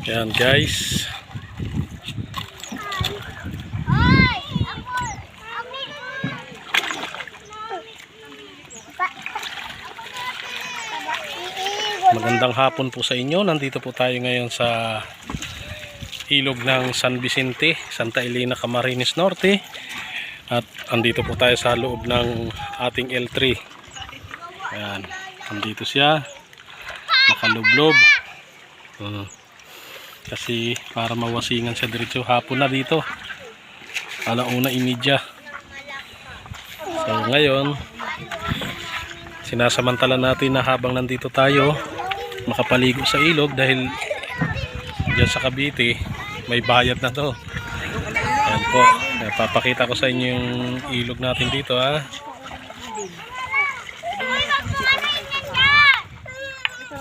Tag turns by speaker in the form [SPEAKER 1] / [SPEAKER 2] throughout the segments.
[SPEAKER 1] Yan guys. Magandang hapon po sa inyo. Nandito po tayo ngayon sa ilog ng San Vicente, Santa Elena, Camarines Norte. At andito po tayo sa loob ng ating L3. Ayan, andito siya. Nakalublob. Kasi para mawasingan siya diretso. Hapon na dito. 1:30. So ngayon, sinasamantala natin na habang nandito tayo, makapaligo sa ilog dahil dyan sa Cavite may bayad na to. Ayan po, papakita ko sa inyo yung ilog natin dito ha.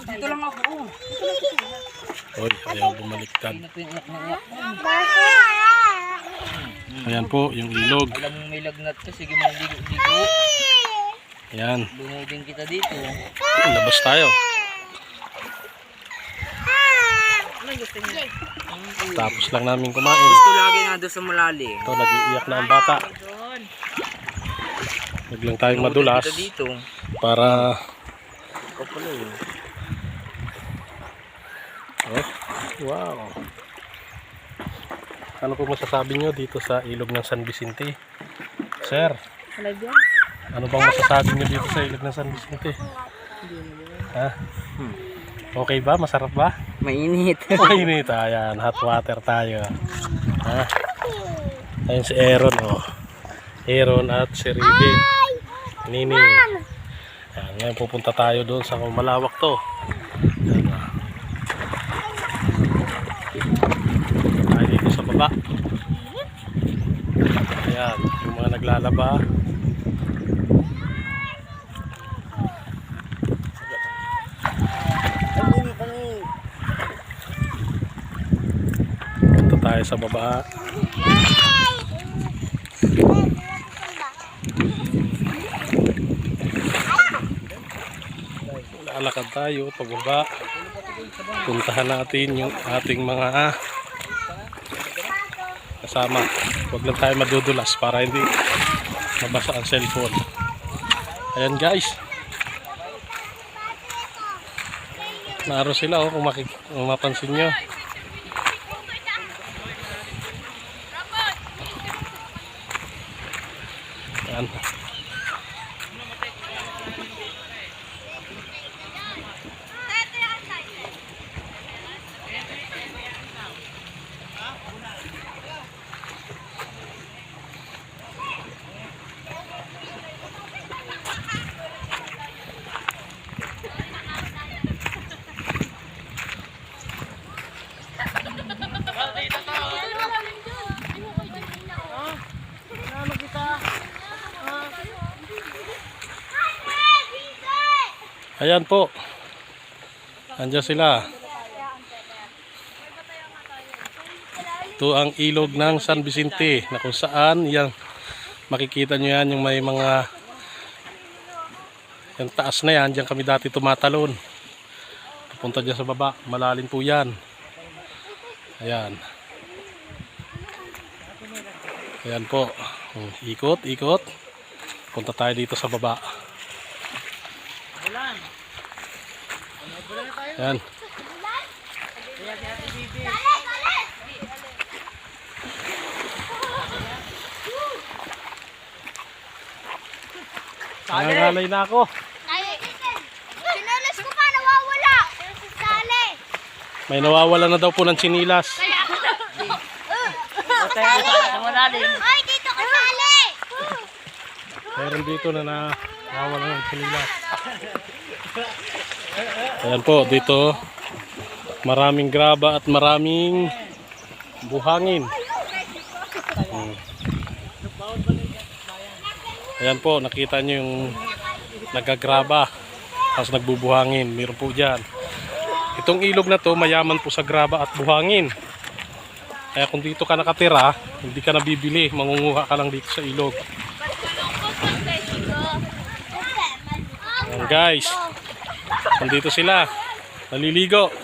[SPEAKER 2] Dito lang ako.
[SPEAKER 1] Oy, ayaw bumaliktad. Ayan po yung ilog.
[SPEAKER 2] Alam mo may lagnat ka, sige mo ligo-ligo.
[SPEAKER 1] Ayan,
[SPEAKER 2] Lunodin kita dito.
[SPEAKER 1] labas tayo. Tapos lang namin kumain.
[SPEAKER 2] Gusto lagi nga doon sa malalim.
[SPEAKER 1] Ito, nag-iiyak na ang bata. Huwag lang tayong madulas
[SPEAKER 2] Lunodin kita dito.
[SPEAKER 1] para
[SPEAKER 2] Ikaw pala yun.
[SPEAKER 1] oh, wow. Ano po masasabi nyo dito sa ilog ng San Vicente? Sir, ano bang masasabi nyo dito sa ilog ng San Vicente? Ha? Okay ba? Masarap ba?
[SPEAKER 2] Mainit.
[SPEAKER 1] Mainit. Ayan, hot water tayo. Ha? Ayan si Aaron, oh. Aaron at si Ribe. Nining. Ayan, ngayon pupunta tayo doon sa malawak to. Ayan, tayo dito sa baba. Ayan, yung mga naglalaba. Punta tayo sa baba. Lalakad tayo pababa. Puntahan natin yung ating mga kasama. Huwag lang tayo madudulas para hindi mabasa ang cellphone. Ayan guys, naroon sila oh, kung mapansin nyo. Ayan. Ayan po. Andiyan sila. Ito ang ilog ng San Vicente na kung saan yan, makikita nyo yan yung may mga yung taas na yan. Diyan kami dati tumatalon. Pupunta dyan sa baba. Malalim po yan. Ayan. Ayan po. Ikot, ikot. Punta tayo dito sa baba. Ayan. Nangangalay na ako.
[SPEAKER 3] Sinalas ko pa, nawawala. Sali.
[SPEAKER 1] May nawawala na daw po ng tsinilas.
[SPEAKER 3] Ay, dito ka sali.
[SPEAKER 1] Meron dito na nawawala ng tsinilas. Ayan po, dito maraming graba at maraming buhangin. Ayan po, nakita nyo yung nagagraba tapos nagbubuhangin. Meron po dyan. Itong ilog na to mayaman po sa graba at buhangin. Kaya kung dito ka nakatira, hindi ka nabibili, mangunguha ka lang dito sa ilog. Ayan guys, nandito sila, naliligo.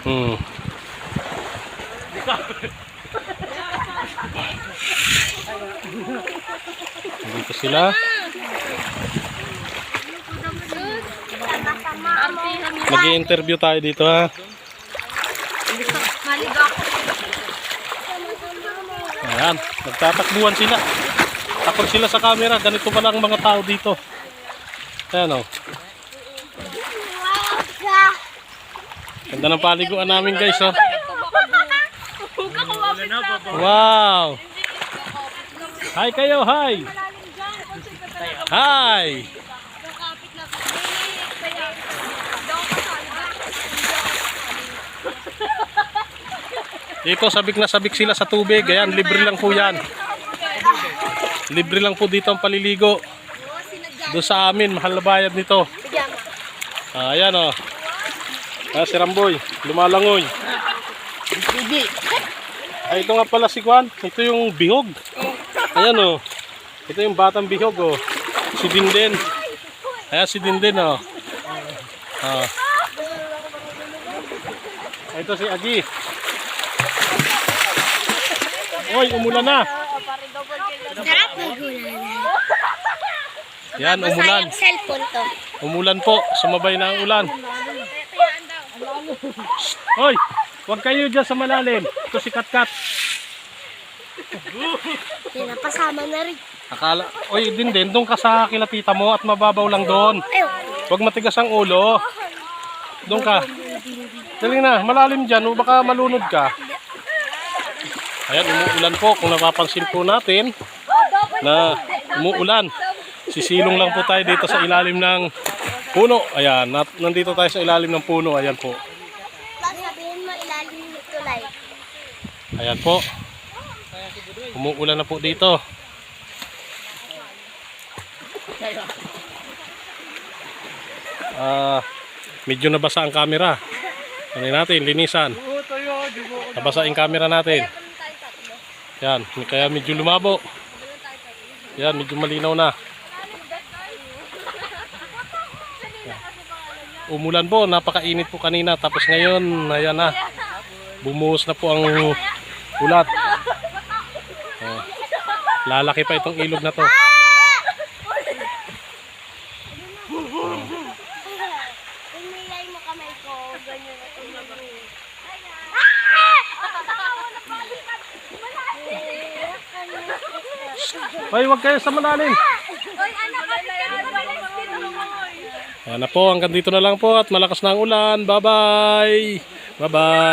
[SPEAKER 1] Hmm. Dito sila. Mag-i-interview tayo dito ha. Ayan, nagtatakbuhan sila. Takot sila sa camera. Ganito pala ang mga tao dito. Ayan o. Ganda ng paliguan namin guys oh. Wow! Hi kayo, hi! Hi! Dito sabik na sabik sila sa tubig. Ayan, libre lang po yan. Libre lang po dito ang paliligo. Doon sa amin, mahal na bayad nito. Ayan o. Si Ramboy, lumalangoy. Ay, ito nga pala si Juan. Ito yung bihog. Ayan o. Ito yung batang bihog o. Si Dinden. Ayan si Dinden o. Ito si Agi. Oy, umulan na.
[SPEAKER 3] Sarap may gulay.
[SPEAKER 1] Yan, umulan.
[SPEAKER 3] Cellphone to.
[SPEAKER 1] Umulan po. Sumabay na ang ulan. Hoy, huwag kayo dyan sa malalim. Ito si Katkat.
[SPEAKER 3] Pinapasama na rin.
[SPEAKER 1] Akala, oy, Dinden, doon ka sa kilapita mo at mababaw lang doon. Huwag matigas ang ulo. Doon ka. Dali na, malalim dyan. O baka malunod ka. Ayan, umuulan po. Kung napapansin po natin na umuulan. Sisilong lang po tayo dito sa ilalim ng puno. Ayan, nandito tayo sa ilalim ng puno. Ayan po.
[SPEAKER 3] Sabihin mo ilalim ng tulay.
[SPEAKER 1] Ayan po. Umuulan na po dito. Medyo nabasa ang camera. Ano natin, linisan. Nabasa yung camera natin. Yan, kaya medyo lumabo. Yan, medyo malinaw na. Umulan po, napakainit po kanina. Tapos ngayon, ayan na. Bumuhos na po ang ulat. Lalaki pa itong ilog na to.
[SPEAKER 3] Umilay mo kamay ko. Ganyan na ito.
[SPEAKER 1] Hoy, huwag kayo sa malalim. Ayan na po, hanggang dito na lang po at malakas na ang ulan. Bye-bye. Bye-bye.